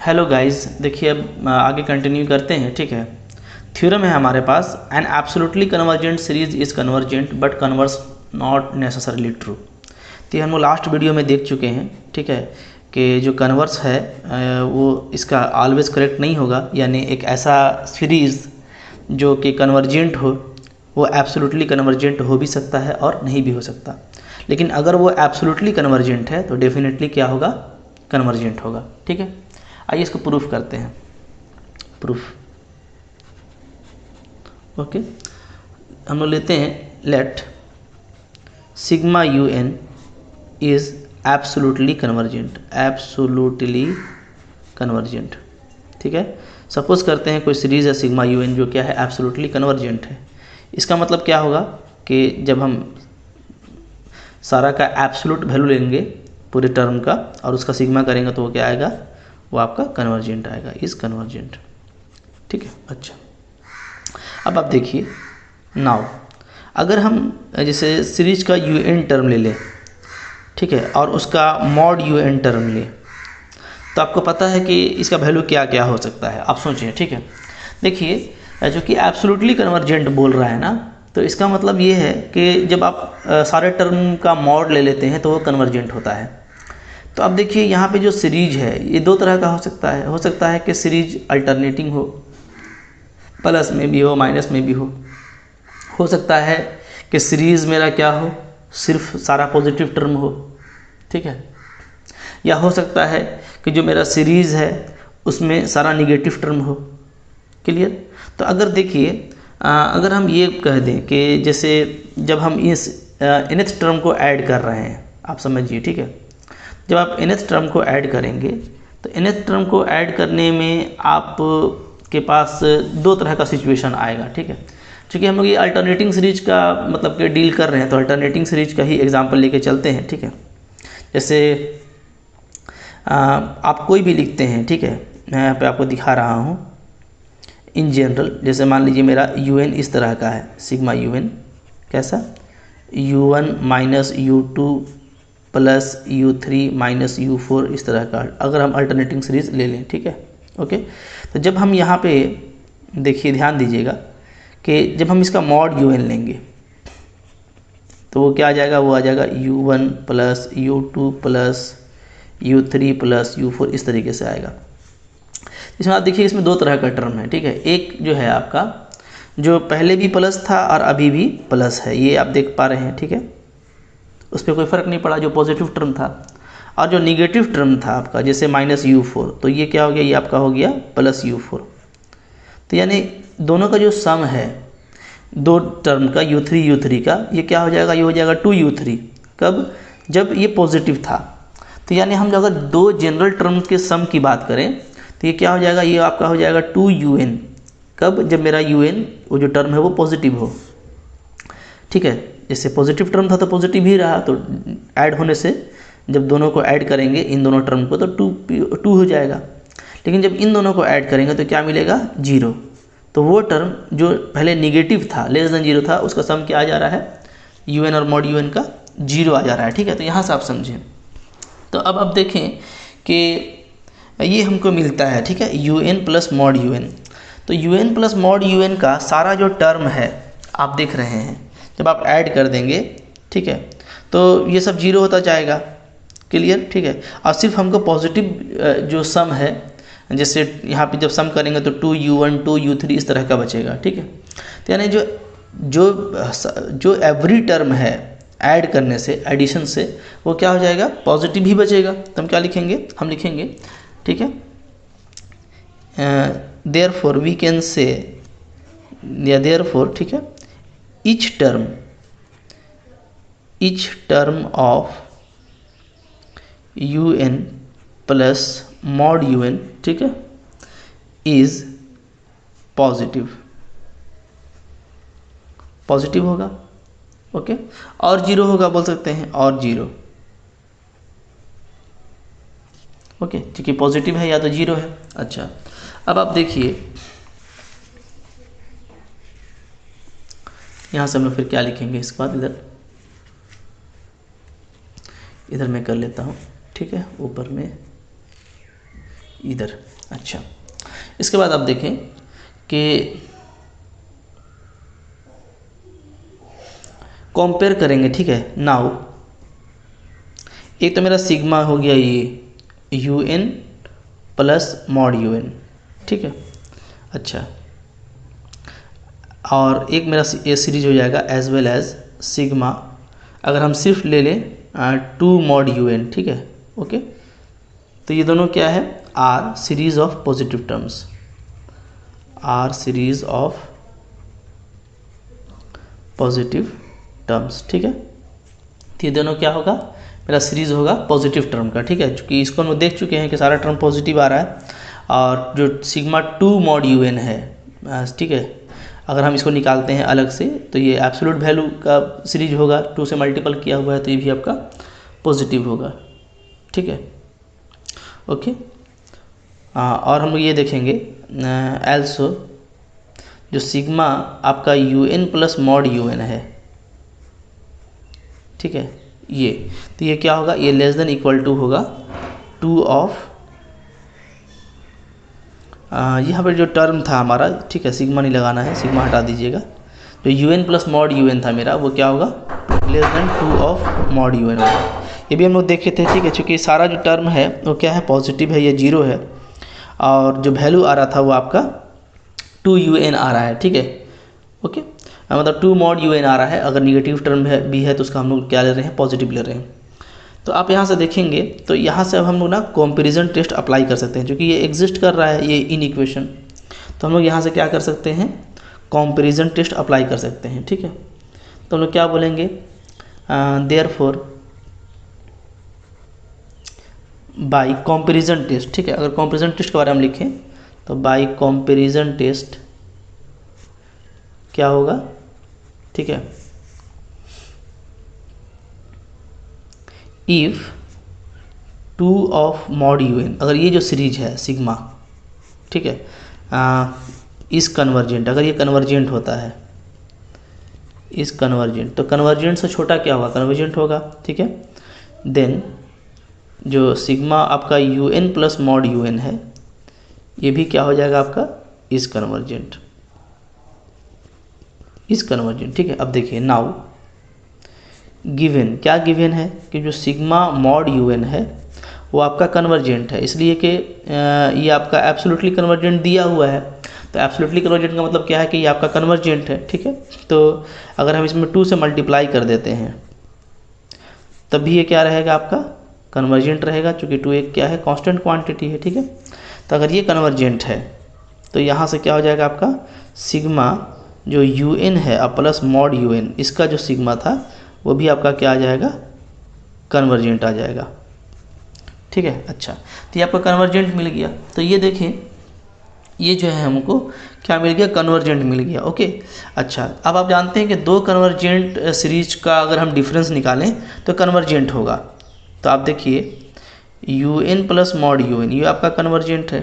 Hello guys, देखिए अब आगे कंटिन्यू करते हैं। ठीक है, थ्योरम है हमारे पास, an absolutely convergent series is convergent but converse not necessarily true. तो ये हम लोग लास्ट वीडियो में देख चुके हैं। ठीक है, कि जो कन्वर्स है वो इसका ऑलवेज करेक्ट नहीं होगा, यानी एक ऐसा सीरीज़ जो कि कन्वर्जेंट हो वो एब्सोल्युटली कन्वर्जेंट हो भी सकता है और नहीं भी हो सकता। लेकिन अगर वो एब्सोल्युटली कन्वर्जेंट है तो डेफिनेटली क्या होगा, कन्वर्जेंट होगा। ठीक है, आइए इसको प्रूफ करते हैं। प्रूफ ओके, हम लोग लेते हैं let sigma u n is absolutely convergent. Absolutely convergent. ठीक है, सपोज करते हैं कोई सीरीज़ है सिग्मा यू एन जो क्या है, एब्सोल्युटली कन्वर्जेंट है। इसका मतलब क्या होगा कि जब हम सारा का एब्सोल्यूट वैल्यू लेंगे पूरे टर्म का और उसका सिग्मा करेंगे तो वो क्या आएगा, वो आपका कन्वर्जेंट आएगा, इज़ कन्वर्जेंट। ठीक है, अच्छा अब आप देखिए नाउ, अगर हम जैसे सीरीज का यू एन टर्म ले लें, ठीक है, और उसका मॉड यू एन टर्म ले, तो आपको पता है कि इसका वैल्यू क्या क्या हो सकता है। आप सोचिए। ठीक है, देखिए जो कि एब्सोल्युटली कन्वर्जेंट बोल रहा है ना, तो इसका मतलब ये है कि जब आप सारे टर्म का मॉड ले लेते हैं तो वो कन्वर्जेंट होता है। तो अब देखिए यहाँ पे जो सीरीज है ये दो तरह का हो सकता है कि सीरीज अल्टरनेटिंग हो, प्लस में भी हो माइनस में भी हो सकता है कि सीरीज़ मेरा क्या हो, सिर्फ सारा पॉजिटिव टर्म हो। ठीक है, या हो सकता है कि जो मेरा सीरीज़ है उसमें सारा निगेटिव टर्म हो। क्लियर। तो अगर देखिए अगर हम ये कह दें कि जैसे जब हम इस nth टर्म को ऐड कर रहे हैं, आप समझिए। ठीक है, जब आप nth टर्म को ऐड करेंगे तो nth टर्म को ऐड करने में आप के पास दो तरह का सिचुएशन आएगा। ठीक है, क्योंकि हम लोग ये अल्टरनेटिंग सीरीज का मतलब कि डील कर रहे हैं तो अल्टरनेटिंग सीरीज का ही एग्जांपल लेके चलते हैं। ठीक है, जैसे आप कोई भी लिखते हैं। ठीक है, मैं यहाँ पे आपको दिखा रहा हूँ इन जनरल। जैसे मान लीजिए मेरा यू एन इस तरह का है, सिग्मा यू एन कैसा, u1 minus u2 plus u3 minus u4 इस तरह का, अगर हम अल्टरनेटिंग सीरीज ले लें। ठीक है, ओके। तो जब हम यहाँ पे देखिए, ध्यान दीजिएगा कि जब हम इसका मॉड u n लेंगे तो वो क्या आ जाएगा, वो आ जाएगा u1 plus u2 plus u3 plus u4 इस तरीके से आएगा। इसमें आप देखिए इसमें दो तरह का टर्म है। ठीक है, एक जो है आपका जो पहले भी प्लस था और अभी भी प्लस है, ये आप देख पा रहे हैं। ठीक है, उस पर कोई फ़र्क नहीं पड़ा, जो पॉजिटिव टर्म था। और जो निगेटिव टर्म था आपका जैसे माइनस u4, तो ये क्या हो गया, ये आपका हो गया प्लस u4। तो यानी दोनों का जो सम है दो टर्म का u3 का, ये क्या हो जाएगा, ये हो जाएगा 2u3। कब, जब ये पॉजिटिव था। तो यानी हम अगर दो जनरल टर्म के सम की बात करें तो ये क्या हो जाएगा, ये आपका हो जाएगा 2un। कब, जब मेरा un वो जो टर्म है वो पॉजिटिव हो। ठीक है, जैसे पॉजिटिव टर्म था तो पॉजिटिव ही रहा, तो ऐड होने से जब दोनों को ऐड करेंगे इन दोनों टर्म को तो टू हो जाएगा। लेकिन जब इन दोनों को ऐड करेंगे तो क्या मिलेगा, 0। तो वो टर्म जो पहले निगेटिव था, लेस देन 0 था, उसका सम क्या आ जा रहा है, un और मॉड un का 0 आ जा रहा है। ठीक है, तो यहाँ से आप समझें। तो अब आप देखें कि ये हमको मिलता है। ठीक है, un प्लस मॉड un। तो un प्लस मॉड un का सारा जो टर्म है आप देख रहे हैं, जब आप ऐड कर देंगे, ठीक है, तो ये सब 0 होता जाएगा। क्लियर। ठीक है, और सिर्फ हमको पॉजिटिव जो सम है, जैसे यहाँ पे जब सम करेंगे तो 2u1 2u3 इस तरह का बचेगा। ठीक है, तो यानी जो जो जो एवरी टर्म है ऐड करने से, एडिशन से, वो क्या हो जाएगा, पॉजिटिव ही बचेगा। तो हम क्या लिखेंगे, हम लिखेंगे, ठीक है, देयरफॉर वी कैन से, या देयरफॉर, ठीक है, each term of un plus mod un, ठीक है, इज पॉजिटिव होगा। ओके, और 0 होगा, बोल सकते हैं और 0। ओके, क्योंकि पॉजिटिव है या तो 0 है। अच्छा, अब आप देखिए यहाँ से हम लोग फिर क्या लिखेंगे, इसके बाद इधर मैं कर लेता हूँ। ठीक है, ऊपर में इधर। अच्छा, इसके बाद आप देखें कि कंपेयर करेंगे, ठीक है। नाउ एक तो मेरा सिग्मा हो गया ये u n plus mod u n, ठीक है। अच्छा, और एक मेरा ये सीरीज हो जाएगा एज वेल एज सिग्मा, अगर हम सिर्फ ले लें 2 मॉड यू एन, ठीक है, ओके। तो ये दोनों क्या है, R series of positive terms, R series of positive terms, ठीक है। तो ये दोनों क्या होगा, मेरा सीरीज होगा पॉजिटिव टर्म का, ठीक है। चूँकि इसको हम देख चुके हैं कि सारा टर्म पॉजिटिव आ रहा है, और जो सिग्मा 2 मॉड यू एन है, ठीक है, अगर हम इसको निकालते हैं अलग से तो ये एब्सोल्यूट वैल्यू का सीरीज होगा, 2 से मल्टीपल किया हुआ है तो ये भी आपका पॉजिटिव होगा, ठीक है, ओके। और हम ये देखेंगे एल्सो जो सिग्मा आपका u n plus mod u n है, ठीक है, ये तो ये क्या होगा, ये लेस देन इक्वल टू होगा 2 ऑफ यहाँ पर जो टर्म था हमारा, ठीक है, सिग्मा नहीं लगाना है, सिग्मा हटा दीजिएगा। जो u n plus mod u n था मेरा, वो क्या होगा, less than 2 of mod u n होगा। ये भी हम लोग देखे थे, ठीक है, चूँकि सारा जो टर्म है वो क्या है, पॉजिटिव है, ये 0 है, और जो वैल्यू आ रहा था वो आपका 2 यू एन आ रहा है, ठीक है, ओके। मतलब 2 मॉड यू एन आ रहा है, अगर निगेटिव टर्म है भी है तो उसका हम लोग क्या ले रहे हैं, पॉजिटिव ले रहे हैं। तो आप यहाँ से देखेंगे तो यहाँ से अब हम लोग ना कंपैरिजन टेस्ट अप्लाई कर सकते हैं, क्योंकि ये एग्जिस्ट कर रहा है ये इन इक्वेशन, तो हम लोग यहाँ से क्या कर सकते हैं, कंपैरिजन टेस्ट अप्लाई कर सकते हैं, ठीक है। तो हम लोग क्या बोलेंगे, देयरफॉर बाय कंपैरिजन टेस्ट, ठीक है। अगर कंपैरिजन टेस्ट के बारे में लिखें तो बाय कंपैरिजन टेस्ट क्या होगा, ठीक है, if 2 of mod u n, अगर ये जो सीरीज है सिग्मा, ठीक है, इस कन्वर्जेंट, अगर ये कन्वर्जेंट होता है, इस कन्वर्जेंट, तो कन्वर्जेंट से छोटा क्या होगा, कन्वर्जेंट होगा, ठीक है। देन जो सिग्मा आपका u n plus mod u n है, ये भी क्या हो जाएगा आपका इस कन्वर्जेंट, इस कन्वर्जेंट, ठीक है। अब देखिए नाउ गिवन, क्या गिवन है कि जो सिग्मा मॉड यू एन है वो आपका कन्वर्जेंट है, इसलिए कि ये आपका एब्सोल्युटली कन्वर्जेंट दिया हुआ है, तो एब्सोल्युटली कन्वर्जेंट का मतलब क्या है कि ये आपका कन्वर्जेंट है, ठीक है। तो अगर हम इसमें 2 से मल्टीप्लाई कर देते हैं तब भी ये क्या रहेगा, आपका कन्वर्जेंट रहेगा, चूँकि 2 एक क्या है, कांस्टेंट क्वांटिटी है, ठीक है। तो अगर ये कन्वर्जेंट है तो यहाँ से क्या हो जाएगा, आपका सिग्मा जो यू एन है अब प्लस मॉड यू एन, इसका जो सिग्मा था वो भी आपका क्या आ जाएगा, कन्वर्जेंट आ जाएगा, ठीक है। अच्छा, तो ये आपका कन्वर्जेंट मिल गया, तो ये देखें ये जो है हमको क्या मिल गया, कन्वर्जेंट मिल गया, ओके। अच्छा, अब आप जानते हैं कि 2 कन्वर्जेंट सीरीज का अगर हम डिफरेंस निकालें तो कन्वर्जेंट होगा। तो आप देखिए u n plus mod u n, ये आपका कन्वर्जेंट है,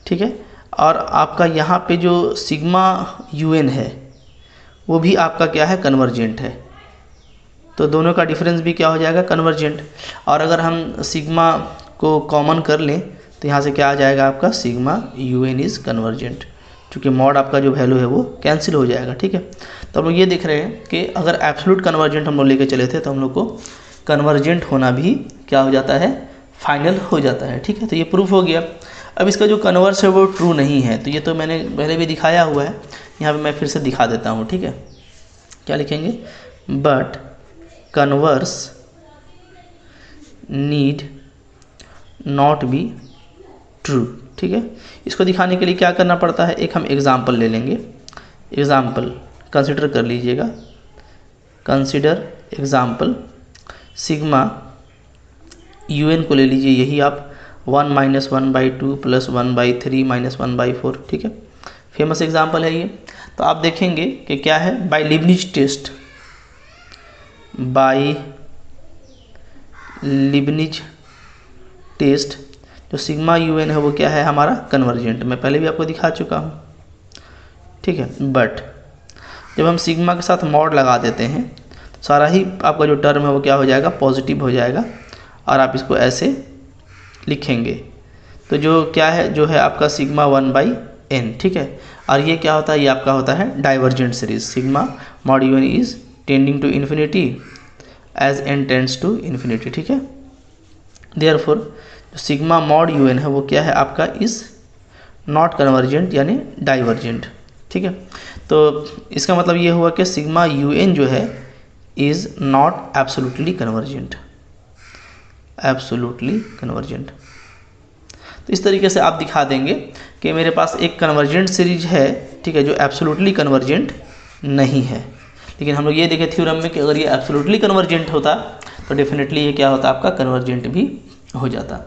ठीक है, और आपका यहाँ पे जो सिग्मा यू एन है वो भी आपका क्या है, कन्वर्जेंट है, तो दोनों का डिफरेंस भी क्या हो जाएगा, कन्वर्जेंट। और अगर हम सिग्मा को कॉमन कर लें तो यहाँ से क्या आ जाएगा, आपका sigma u n is convergent, क्योंकि मॉड आपका जो वैल्यू है वो कैंसिल हो जाएगा, ठीक है। तो हम लोग ये देख रहे हैं कि अगर एब्सोल्यूट कन्वर्जेंट हम लोग लेके चले थे तो हम लोग को कन्वर्जेंट होना भी क्या हो जाता है, फाइनल हो जाता है, ठीक है। तो ये प्रूफ हो गया। अब इसका जो कन्वर्स है वो ट्रू नहीं है, तो ये तो मैंने पहले भी दिखाया हुआ है, यहाँ पे मैं फिर से दिखा देता हूँ, ठीक है। क्या लिखेंगे, but converse need not be true, ठीक है। इसको दिखाने के लिए क्या करना पड़ता है, एक हम एग्जाम्पल ले लेंगे, एग्जाम्पल कंसिडर कर लीजिएगा, consider example sigma u n को ले लीजिए, यही आप 1 - 1/2 + 1/3 - 1/4, ठीक है, फेमस एग्जाम्पल है ये। तो आप देखेंगे कि क्या है, by Leibniz test, by Leibniz test जो सिग्मा यू एन है वो क्या है, हमारा कन्वर्जेंट, मैं पहले भी आपको दिखा चुका हूँ, ठीक है। बट जब हम सिग्मा के साथ मॉड लगा देते हैं तो सारा ही आपका जो टर्म है वो क्या हो जाएगा, पॉजिटिव हो जाएगा, और आप इसको ऐसे लिखेंगे। तो जो क्या है, जो है आपका सिग्मा 1/n, ठीक है। और ये क्या होता है, ये आपका होता है divergent series, sigma mod UN is tending to infinity as n tends to infinity, ठीक है। देयरफॉर जो सिग्मा मॉड UN है वो क्या है आपका, इज नॉट कन्वर्जेंट यानी डाइवर्जेंट, ठीक है। तो इसका मतलब ये हुआ कि सिग्मा UN जो है is not absolutely convergent, absolutely convergent. तो इस तरीके से आप दिखा देंगे कि मेरे पास एक कन्वर्जेंट सीरीज है, ठीक है, जो एब्सोल्युटली कन्वर्जेंट नहीं है। लेकिन हम लोग ये देखे थ्योरम में कि अगर ये एब्सोल्युटली कन्वर्जेंट होता तो डेफिनेटली ये क्या होता, आपका कन्वर्जेंट भी हो जाता।